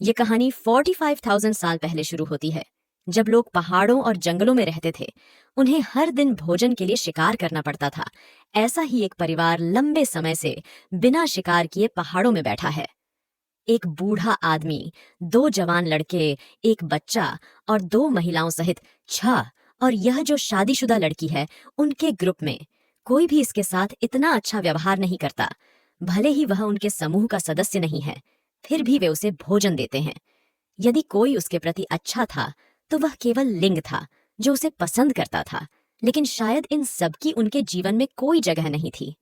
ये कहानी 45,000 साल पहले शुरू होती है, जब लोग पहाड़ों और जंगलों में रहते थे। उन्हें हर दिन भोजन के लिए शिकार करना पड़ता था। ऐसा ही एक परिवार लंबे समय से बिना शिकार किए पहाड़ों में बैठा है। एक बूढ़ा आदमी, दो जवान लड़के, एक बच्चा और दो महिलाओं सहित 6। और यह जो शादीशुदा लड़की है, उनके ग्रुप में कोई भी इसके साथ इतना अच्छा व्यवहार नहीं करता। भले ही वह उनके समूह का सदस्य नहीं है, फिर भी वे उसे भोजन देते हैं। यदि कोई उसके प्रति अच्छा था, तो वह केवल लिंग था जो उसे पसंद करता था। लेकिन शायद इन सबकी उनके जीवन में कोई जगह नहीं थी,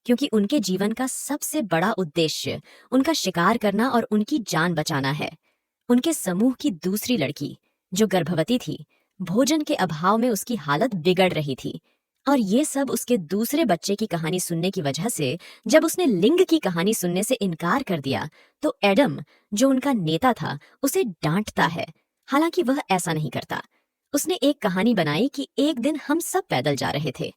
क्योंकि उनके जीवन का सबसे बड़ा उद्देश्य उनका शिकार करना और उनकी जान बचाना है। उनके समूह की दूसरी लड़की, जो गर्भवती थी, भोजन के अभाव में उसकी हालत बिगड़ रही थी। और ये सब उसके दूसरे बच्चे की कहानी सुनने की वजह से। जब उसने लिंग की कहानी सुनने से इनकार कर दिया, तो एडम, जो उनका नेता था, उसे डांटता है। हालांकि वह ऐसा नहीं करता। उसने एक कहानी बनाई कि एक दिन हम सब पैदल जा रहे थे।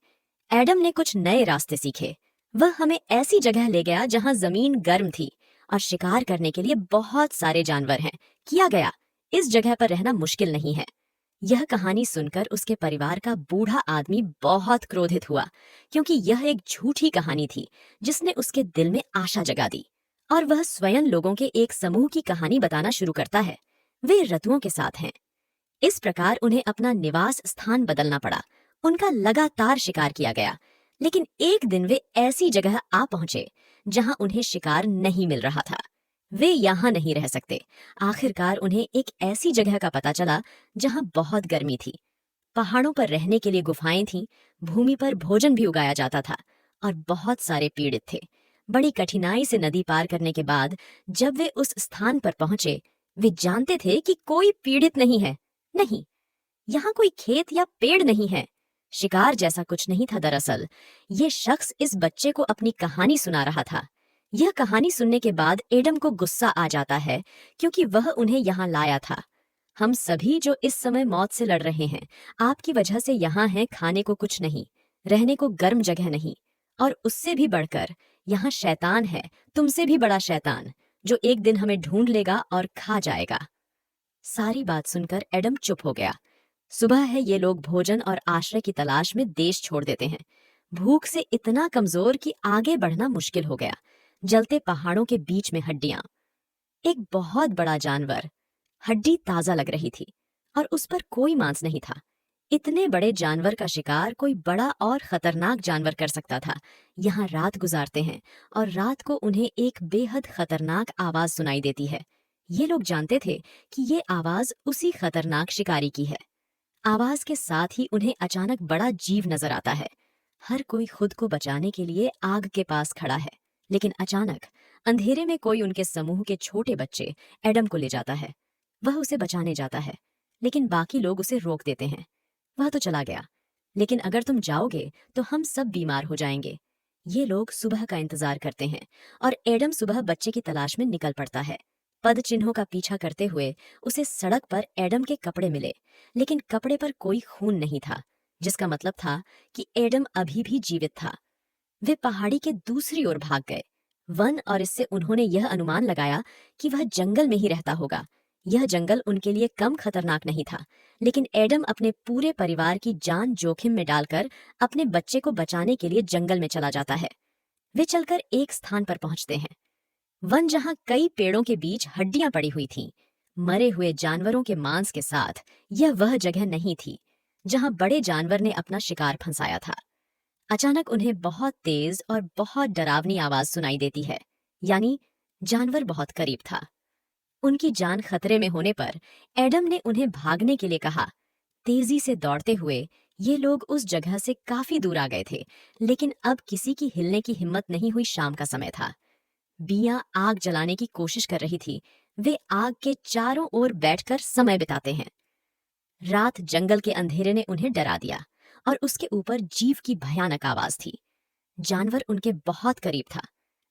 एडम ने कुछ नए रास्ते सीखे। वह हमें ऐसी जगह ले गया जहां जमीन गर्म थी और शिकार करने के लिए बहुत सारे जानवर हैं। किया गया, इस जगह पर रहना मुश्किल नहीं है। यह कहानी सुनकर उसके परिवार का बूढ़ा आदमी बहुत क्रोधित हुआ, क्योंकि यह एक झूठी कहानी थी जिसने उसके दिल में आशा जगा दी। और वह स्वयं लोगों के एक समूह की कहानी बताना शुरू करता है। वे रतुओं के साथ हैं। इस प्रकार उन्हें अपना निवास स्थान बदलना पड़ा। उनका लगातार शिकार किया गया, लेकिन एक दिन वे ऐसी जगह आ पहुंचे जहां उन्हें शिकार नहीं मिल रहा था। वे यहां नहीं रह सकते। आखिरकार उन्हें एक ऐसी जगह का पता चला जहां बहुत गर्मी थी। पहाड़ों पर रहने के लिए गुफाएं थीं, भूमि पर भोजन भी उगाया जाता था और बहुत सारे पीड़ित थे। बड़ी कठिनाई से नदी पार करने के बाद जब वे उस स्थान पर पहुंचे, वे जानते थे कि कोई पीड़ित नहीं है। नहीं, यहाँ कोई खेत या पेड़ नहीं है। शिकार जैसा कुछ नहीं था। दरअसल ये शख्स इस बच्चे को अपनी कहानी सुना रहा था। यह कहानी सुनने के बाद एडम को गुस्सा आ जाता है, क्योंकि वह उन्हें यहाँ लाया था। हम सभी जो इस समय मौत से लड़ रहे हैं, आपकी वजह से यहाँ हैं। खाने को कुछ नहीं, रहने को गर्म जगह नहीं, और उससे भी बढ़कर यहाँ शैतान है, तुमसे भी बड़ा शैतान, जो एक दिन हमें ढूंढ लेगा और खा जाएगा। सारी बात सुनकर एडम चुप हो गया। सुबह है, ये लोग भोजन और आश्रय की तलाश में देश छोड़ देते हैं। भूख से इतना कमजोर कि आगे बढ़ना मुश्किल हो गया। जलते पहाड़ों के बीच में हड्डियां। एक बहुत बड़ा जानवर, हड्डी ताजा लग रही थी और उस पर कोई मांस नहीं था। इतने बड़े जानवर का शिकार कोई बड़ा और खतरनाक जानवर कर सकता था। यहाँ रात गुजारते हैं और रात को उन्हें एक बेहद खतरनाक आवाज सुनाई देती है। ये लोग जानते थे कि ये आवाज उसी खतरनाक शिकारी की है। आवाज के साथ ही उन्हें अचानक बड़ा जीव नजर आता है। हर कोई खुद को बचाने के लिए आग के पास खड़ा है, लेकिन अचानक अंधेरे में कोई उनके समूह के छोटे बच्चे एडम को ले जाता है। वह उसे बचाने जाता है, लेकिन बाकी लोग उसे रोक देते हैं। वह तो चला गया, लेकिन अगर तुम जाओगे तो हम सब बीमार हो जाएंगे। ये लोग सुबह का इंतजार करते हैं और एडम सुबह बच्चे की तलाश में निकल पड़ता है। पद चिन्हों का पीछा करते हुए उसे सड़क पर एडम के कपड़े मिले, लेकिन कपड़े पर कोई खून नहीं था, जिसका मतलब था कि एडम अभी भी जीवित था। वे पहाड़ी के दूसरी ओर भाग गए। वन, और इससे उन्होंने यह अनुमान लगाया कि वह जंगल में ही रहता होगा। यह जंगल उनके लिए कम खतरनाक नहीं था, लेकिन एडम अपने पूरे परिवार की जान जोखिम में डालकर अपने बच्चे को बचाने के लिए जंगल में चला जाता है। वे चलकर एक स्थान पर पहुंचते हैं, वन जहां कई पेड़ों के बीच हड्डियां पड़ी हुई थीं, मरे हुए जानवरों के मांस के साथ। यह वह जगह नहीं थी जहां बड़े जानवर ने अपना शिकार फंसाया था। अचानक उन्हें बहुत तेज और बहुत डरावनी आवाज सुनाई देती है, यानी जानवर बहुत करीब था। उनकी जान खतरे में होने पर एडम ने उन्हें भागने के लिए कहा। तेजी से दौड़ते हुए ये लोग उस जगह से काफी दूर आ गए थे, लेकिन अब किसी की हिलने की हिम्मत नहीं हुई। शाम का समय था। बियां आग जलाने की कोशिश कर रही थी। वे आग के चारों ओर बैठकर समय बिताते हैं। रात, जंगल के अंधेरे ने उन्हें डरा दिया, और उसके ऊपर जीव की भयानक आवाज थी। जानवर उनके बहुत करीब था।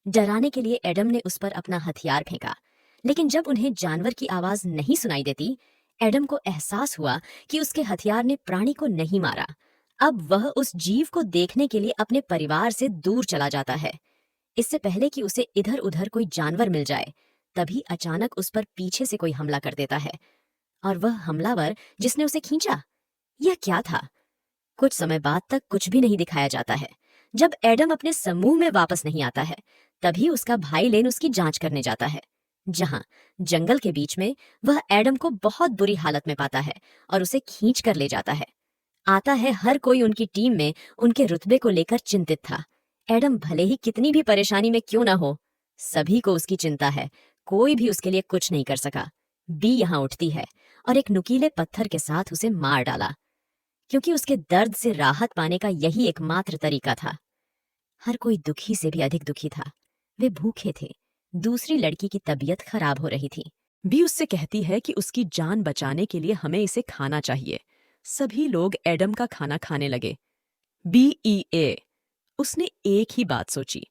डराने के लिए एडम ने उस पर अपना हथियार फेंका, लेकिन जब उन्हें जानवर की आवाज नहीं सुनाई देती, एडम को एहसास हुआ कि उसके हथियार ने प्राणी को नहीं मारा। अब वह उस जीव को देखने के लिए अपने परिवार से दूर चला जाता है, इससे पहले कि उसे इधर उधर कोई जानवर मिल जाए। तभी अचानक उस पर पीछे से कोई हमला कर देता है, और वह हमलावर जिसने उसे खींचा, यह क्या था? कुछ समय बाद तक कुछ भी नहीं दिखाया जाता है। जब एडम अपने समूह में वापस नहीं आता है, तभी उसका भाई लेन उसकी जांच करने जाता है। जहां जंगल के बीच में वह एडम को बहुत बुरी हालत में पाता है और उसे खींच कर ले जाता है। आता है, हर कोई उनकी टीम में उनके रुतबे को लेकर चिंतित था। एडम भले ही कितनी भी परेशानी में क्यों ना हो, सभी को उसकी चिंता है। कोई भी उसके लिए कुछ नहीं कर सका। बी यहाँ उठती है और एक नुकीले पत्थर के साथ उसे मार डाला, क्योंकि उसके दर्द से राहत पाने का यही एकमात्र तरीका था। हर कोई दुखी से भी अधिक दुखी था। वे भूखे थे। दूसरी लड़की की तबीयत खराब हो रही थी। बी उससे कहती है कि उसकी जान बचाने के लिए हमें इसे खाना चाहिए। सभी लोग एडम का खाना खाने लगे। BEA उसने एक ही बात सोची,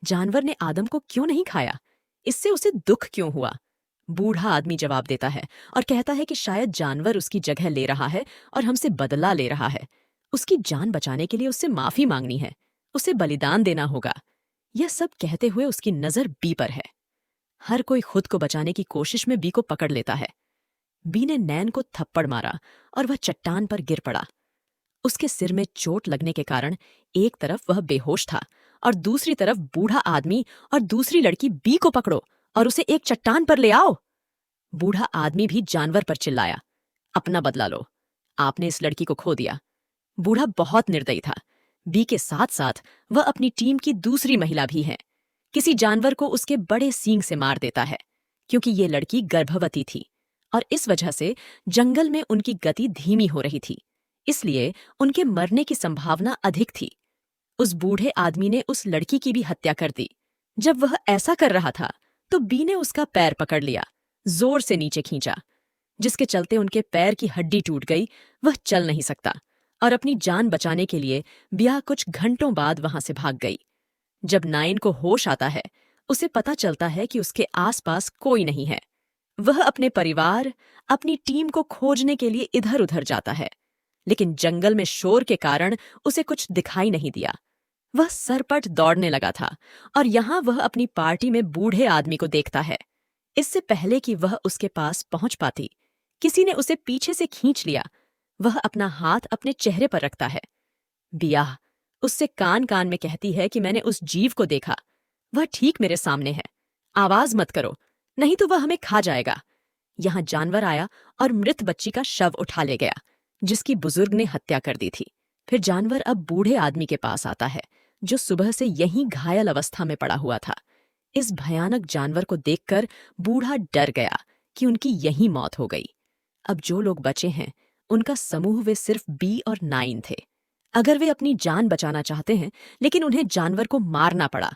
जानवर ने आदम को क्यों नहीं खाया? इससे उसे दुख क्यों हुआ? बूढ़ा आदमी जवाब देता है और कहता है कि शायद जानवर उसकी जगह ले रहा है और हमसे बदला ले रहा है। उसकी जान बचाने के लिए उससे माफी मांगनी है, उसे बलिदान देना होगा। यह सब कहते हुए उसकी नजर बी पर है। हर कोई खुद को बचाने की कोशिश में बी को पकड़ लेता है। बी ने नैन को थप्पड़ मारा और वह चट्टान पर गिर पड़ा। उसके सिर में चोट लगने के कारण एक तरफ वह बेहोश था और दूसरी तरफ बूढ़ा आदमी और दूसरी लड़की बी को पकड़ो और उसे एक चट्टान पर ले आओ। बूढ़ा आदमी भी जानवर पर चिल्लाया, अपना बदला लो, आपने इस लड़की को खो दिया। बूढ़ा बहुत निर्दयी था। बी के साथ साथ वह अपनी टीम की दूसरी महिला भी है। किसी जानवर को उसके बड़े सींग से मार देता है, क्योंकि ये लड़की गर्भवती थी और इस वजह से जंगल में उनकी गति धीमी हो रही थी, इसलिए उनके मरने की संभावना अधिक थी। उस बूढ़े आदमी ने उस लड़की की भी हत्या कर दी। जब वह ऐसा कर रहा था तो बी ने उसका पैर पकड़ लिया, जोर से नीचे खींचा, जिसके चलते उनके पैर की हड्डी टूट गई। वह चल नहीं सकता और अपनी जान बचाने के लिए बिया कुछ घंटों बाद वहां से भाग गई। जब नाइन को होश आता है, उसे पता चलता है कि उसके आसपास कोई नहीं है। वह अपने परिवार, अपनी टीम को खोजने के लिए इधर उधर जाता है, लेकिन जंगल में शोर के कारण उसे कुछ दिखाई नहीं दिया। वह सरपट दौड़ने लगा था और यहां वह अपनी पार्टी में बूढ़े आदमी को देखता है। इससे पहले कि वह उसके पास पहुंच पाती, किसी ने उसे पीछे से खींच लिया। वह अपना हाथ अपने चेहरे पर रखता है। बिया उससे कान कान में कहती है कि मैंने उस जीव को देखा, वह ठीक मेरे सामने है। आवाज मत करो, नहीं तो वह हमें खा जाएगा। यहां जानवर आया और मृत बच्ची का शव उठा ले गया, जिसकी बुजुर्ग ने हत्या कर दी थी। फिर जानवर अब बूढ़े आदमी के पास आता है, जो सुबह से यहीं घायल अवस्था में पड़ा हुआ था। इस भयानक जानवर को देखकर बूढ़ा डर गया कि उनकी यहीं मौत हो गई। अब जो लोग बचे हैं, उनका समूह वे सिर्फ बी और नाइन थे। अगर वे अपनी जान बचाना चाहते हैं, लेकिन उन्हें जानवर को मारना पड़ा,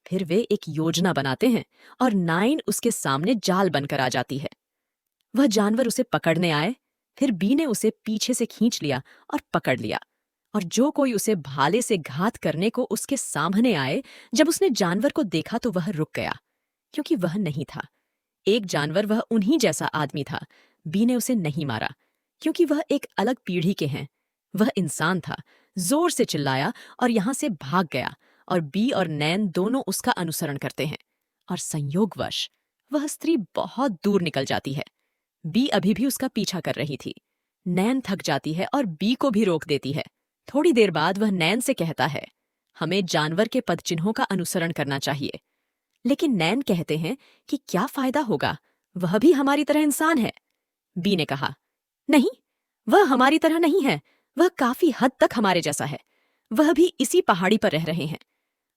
फिर वे एक योजना बनाते हैं और नाइन उसके सामने जाल बनकर आ जाती है। वह जानवर उसे पकड़ने आए, फिर बी ने उसे पीछे से खींच लिया और पकड़ लिया, और जो कोई उसे भाले से घात करने को उसके सामने आए, जब उसने जानवर को देखा तो वह रुक गया, क्योंकि वह नहीं था एक जानवर, वह उन्हीं जैसा आदमी था। बी ने उसे नहीं मारा, क्योंकि वह एक अलग पीढ़ी के हैं। वह इंसान था। जोर से चिल्लाया और यहां से भाग गया, और बी और नैन दोनों उसका अनुसरण करते हैं, और संयोगवश वह स्त्री बहुत दूर निकल जाती है। बी अभी भी उसका पीछा कर रही थी। नैन थक जाती है और बी को भी रोक देती है। थोड़ी देर बाद वह नैन से कहता है, हमें जानवर के पदचिन्हों का अनुसरण करना चाहिए। लेकिन नैन कहते हैं कि क्या फायदा होगा, वह भी हमारी तरह इंसान है। बी ने कहा, नहीं, वह हमारी तरह नहीं है, वह काफी हद तक हमारे जैसा है। वह भी इसी पहाड़ी पर रह रहे हैं।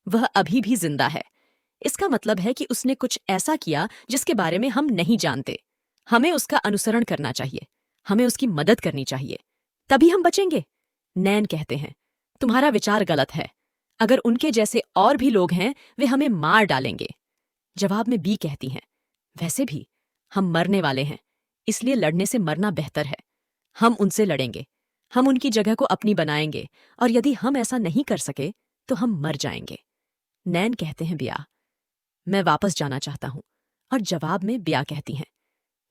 वह अभी भी जिंदा है। इसका मतलब है कि उसने कुछ ऐसा किया जिसके बारे में हम नहीं जानते। हमें उसका अनुसरण करना चाहिए, हमें उसकी मदद करनी चाहिए, तभी हम बचेंगे। नैन कहते हैं, तुम्हारा विचार गलत है। अगर उनके जैसे और भी लोग हैं, वे हमें मार डालेंगे। जवाब में बी कहती हैं, वैसे भी हम मरने वाले हैं, इसलिए लड़ने से मरना बेहतर है। हम उनसे लड़ेंगे, हम उनकी जगह को अपनी बनाएंगे, और यदि हम ऐसा नहीं कर सके तो हम मर जाएंगे। नैन कहते हैं, बिया, मैं वापस जाना चाहता हूं। और जवाब में बिया कहती हैं,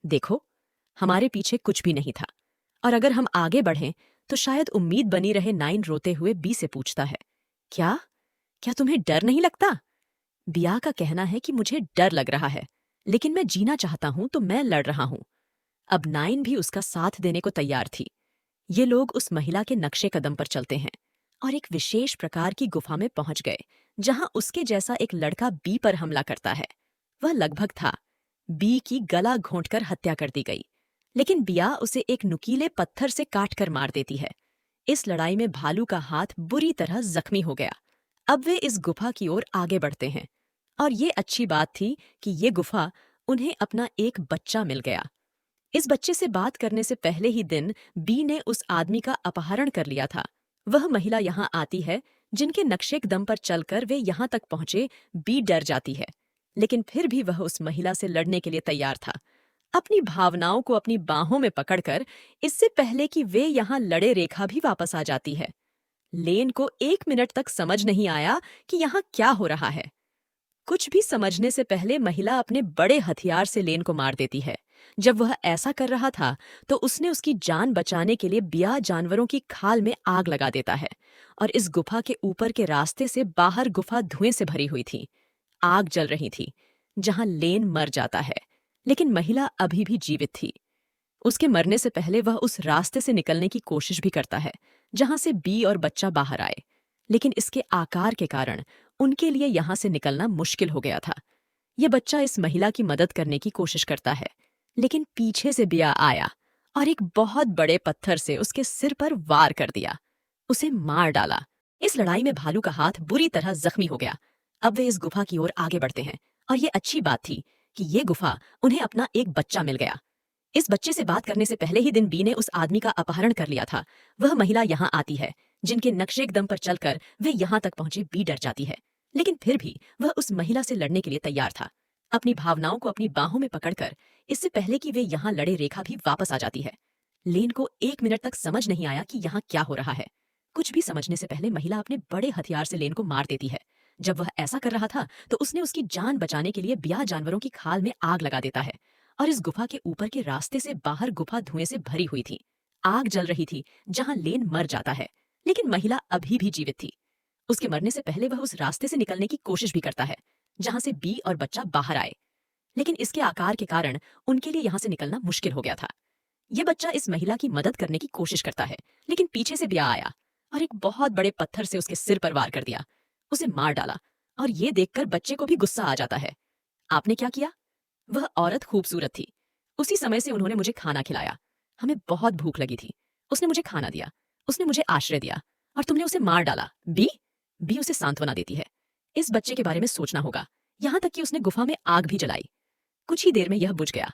देखो, हमारे पीछे कुछ भी नहीं था, और अगर हम आगे बढ़ें तो शायद उम्मीद बनी रहे। नाइन रोते हुए बी से पूछता है, क्या क्या तुम्हें डर नहीं लगता? बिया का कहना है कि मुझे डर लग रहा है, लेकिन मैं जीना चाहता हूं तो मैं लड़ रहा हूं। अब नाइन भी उसका साथ देने को तैयार थी। ये लोग उस महिला के नक्शे कदम पर चलते हैं और एक विशेष प्रकार की गुफा में पहुंच गए जहां उसके जैसा एक लड़का बी पर हमला करता है। वह लगभग था। बी की गला घोंटकर हत्या कर दी गई, लेकिन बिया उसे एक नुकीले पत्थर से काटकर मार देती है। इस लड़ाई में भालू का हाथ बुरी तरह जख्मी हो गया। अब वे इस गुफा की ओर आगे बढ़ते हैं और ये अच्छी बात थी कि ये गुफा उन्हें अपना एक बच्चा मिल गया। इस बच्चे से बात करने से पहले ही दिन बी ने उस आदमी का अपहरण कर लिया था। वह महिला यहाँ आती है जिनके नक्शे दम पर चलकर वे यहाँ तक पहुंचे। बी डर जाती है, लेकिन फिर भी वह उस महिला से लड़ने के लिए तैयार था, अपनी भावनाओं को अपनी बाहों में पकड़कर। इससे पहले कि वे यहाँ लड़े, रेखा भी वापस आ जाती है। लेन को 1 मिनट तक समझ नहीं आया कि यहाँ क्या हो रहा है। कुछ भी समझने से पहले महिला अपने बड़े हथियार से लेन को मार देती है। जब वह ऐसा कर रहा था तो उसने उसकी जान बचाने के लिए बिया जानवरों की खाल में आग लगा देता है और इस गुफा के ऊपर के रास्ते से बाहर गुफा धुएं से भरी हुई थी। आग जल रही थी जहां लेन मर जाता है, लेकिन महिला अभी भी जीवित थी। उसके मरने से पहले वह उस रास्ते से निकलने की कोशिश भी करता है जहां से बी और बच्चा बाहर आए, लेकिन इसके आकार के कारण उनके लिए यहां से निकलना मुश्किल हो गया था। यह बच्चा इस महिला की मदद करने की कोशिश करता है, लेकिन पीछे से बिया आया और एक बहुत बड़े पत्थर से उसके सिर पर वार कर दिया, उसे मार डाला। इस लड़ाई में भालू का हाथ बुरी तरह जख्मी हो गया। अब वे इस गुफा की ओर आगे बढ़ते हैं और ये अच्छी बात थी कि ये गुफा उन्हें अपना एक बच्चा मिल गया। इस बच्चे से बात करने से पहले ही दिन बी ने उस आदमी का अपहरण कर लिया था। वह महिला यहाँ आती है जिनके नक्शे दम पर चलकर वे यहाँ तक पहुंचे। बी डर जाती है, लेकिन फिर भी वह उस महिला से लड़ने के लिए तैयार था, अपनी भावनाओं को अपनी बाहों में पकड़कर। इससे पहले कि वे यहाँ लड़े, रेखा भी वापस आ जाती है। लेन को 1 मिनट तक समझ नहीं आया कि यहाँ क्या हो रहा है। कुछ भी समझने से पहले महिला अपने बड़े हथियार से लेन को मार देती है। जब वह ऐसा कर रहा था तो उसने उसकी जान बचाने के लिए बिया जानवरों की खाल में आग लगा देता है और इस गुफा के ऊपर के रास्ते से बाहर गुफा धुएं से भरी हुई थी। आग जल रही थी जहां लेन मर जाता है, लेकिन महिला अभी भी जीवित थी। उसके मरने से पहले वह उस रास्ते से निकलने की कोशिश भी करता है जहां से बी और बच्चा बाहर आए, लेकिन इसके आकार के कारण उनके लिए यहां से निकलना मुश्किल हो गया था। यह बच्चा इस महिला की मदद करने की कोशिश करता है, लेकिन पीछे से बिया आया और एक बहुत बड़े पत्थर से उसके सिर पर वार कर दिया, उसे मार डाला। और ये देखकर बच्चे को भी गुस्सा आ जाता है। आपने क्या किया? वह औरत खूबसूरत थी। उसी समय से उन्होंने मुझे खाना खिलाया। हमें बहुत भूख लगी थी। उसने मुझे खाना दिया, उसने मुझे आश्रय दिया, और तुमने उसे मार डाला। बी बी उसे सांत्वना देती है। इस बच्चे के बारे में सोचना होगा। यहाँ तक कि उसने गुफा में आग भी जलाई। कुछ ही देर में यह बुझ गया।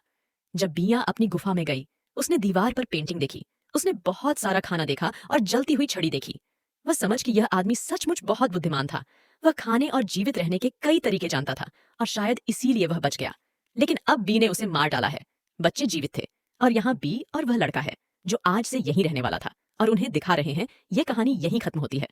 जब बिया अपनी गुफा में गई, उसने दीवार पर पेंटिंग देखी, उसने बहुत सारा खाना देखा और जलती हुई छड़ी देखी। वह समझ कि यह आदमी सचमुच बहुत बुद्धिमान था। वह खाने और जीवित रहने के कई तरीके जानता था और शायद इसीलिए वह बच गया। लेकिन अब बी ने उसे मार डाला है। बच्चे जीवित थे और यहाँ बी और वह लड़का है जो आज से यहीं रहने वाला था, और उन्हें दिखा रहे हैं। यह कहानी यहीं खत्म होती है।